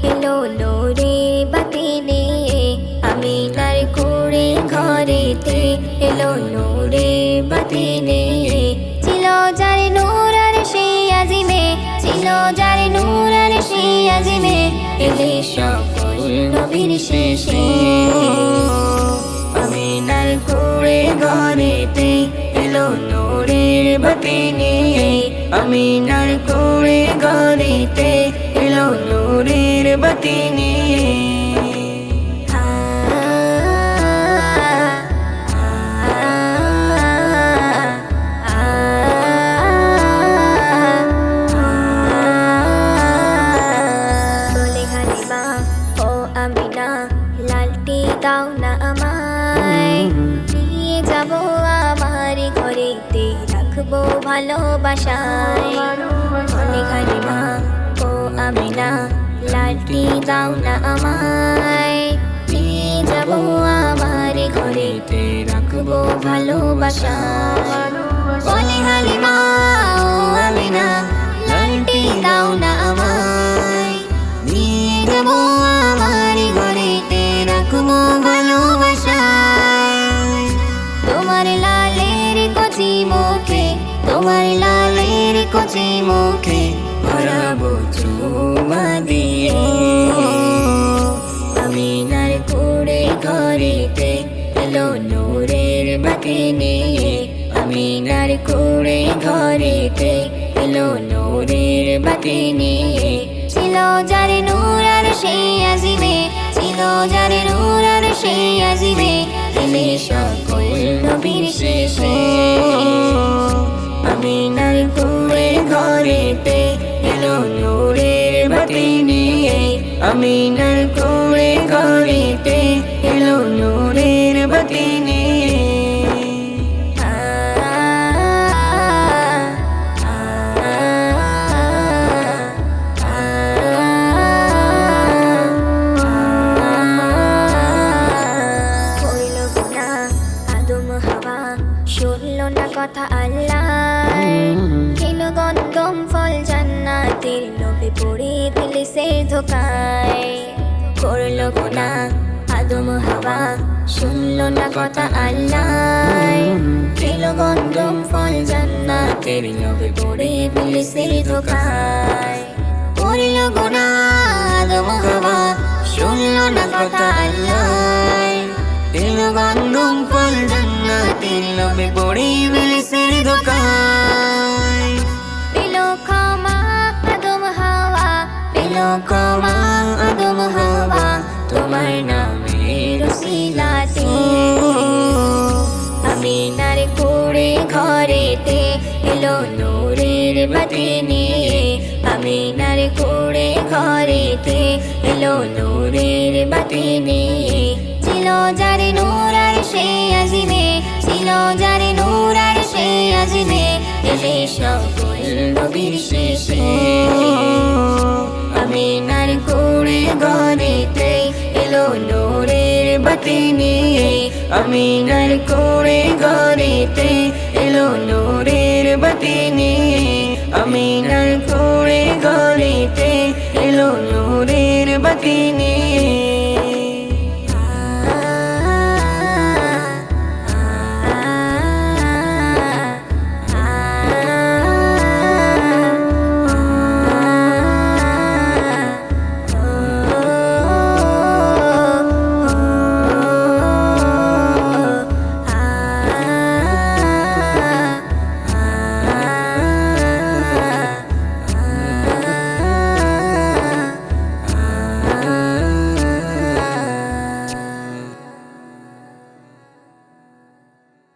এলো নূরের বাতি নিয়ে আমিনার কুড়ে ঘরেতে এলো নূরের বাতি নিয়ে ছিল যার নূর আর সেই আজিমে ছিল যার নূর আর সেই আজিমে এলে সকল নবীর শেষে আমিনার কুড়ে ঘরেতে এলো নূরের বাতি নিয়ে আমিনার কুড়ে ঘরেতে এলো নূরের বাতি নিয়ে লালটি দাও না আমায় নিয়ে যাবো আমার ঘরেতে রাখবো ভালোবাসায় হালিমা ও আমিনা লালটি দাও না আমায় নিয়ে যাবো আমার ঘরেতে রাখবো ভালোবাসায় হালিমা ও আমিনা লালটি দাও না আমায় নিয়ে যাবো আমার ঘরেতে রাখবো ভালোবাসায় তোমার লালের কচি মুখে তোমার লালের কচি মুখে ভরাবো চুমা দিয়ে আমিনার কুড়ে ঘরেতে এলো নূরের বাতি নিয়ে আমিনার কুড়ে ঘরেতে এলো নূরের বাতি নিয়ে ছিল যার নূর আর সেই আজিমে ছিল যার নূর আর সেই আজিমে এলে সকল নবীর শেষে আমিনার কুড়ে ঘরেতে এলো নূরের বাতি নিয়ে আমিনার কুড়ে ঘরেতে এলো নূরের বাতি নিয়ে শুনলো না কথা আল্লাহ খেলো গন্ধম ফল জান্নাতের লোভে পড়ে দিলে সে ধোকায় করলো গুনাহ আদম হাওয়া শুনলো না কথা আল্লাহ খেলো গন্ধম ফল জান্নাতের লোভে পড়ে দিলে সে ধোকায় করলো গুনাহ আদম হাওয়া শুনলো না কথা আল্লাহ খেলো গন্ধম ফল জান্নাতের লোভে পড়ে দিলে সে ধোকায় পেলো ক্ষমা আদম হাওয়া পেলো ক্ষমা আদম হাওয়া তোমার নামের উসিলাতে আমিনার কুড়ে ঘরেতে এলো নূরের বাতি নিয়ে আমিনার কুড়ে ঘরেতে এলো নূরের বাতি নিয়ে ছিল যার নূর আর সেই আজিমে ছিল যার নূর আর সেই আজিমে এলে সকল নবীর শেষে আমিনার কুড়ে ঘরেতে এলো নূরের বাতি নিয়ে আমিনার কুড়ে ঘরেতে এলো নূরের বাতি নিয়ে আমিনার কুড়ে ঘরেতে এলো নূরের বাতি নিয়ে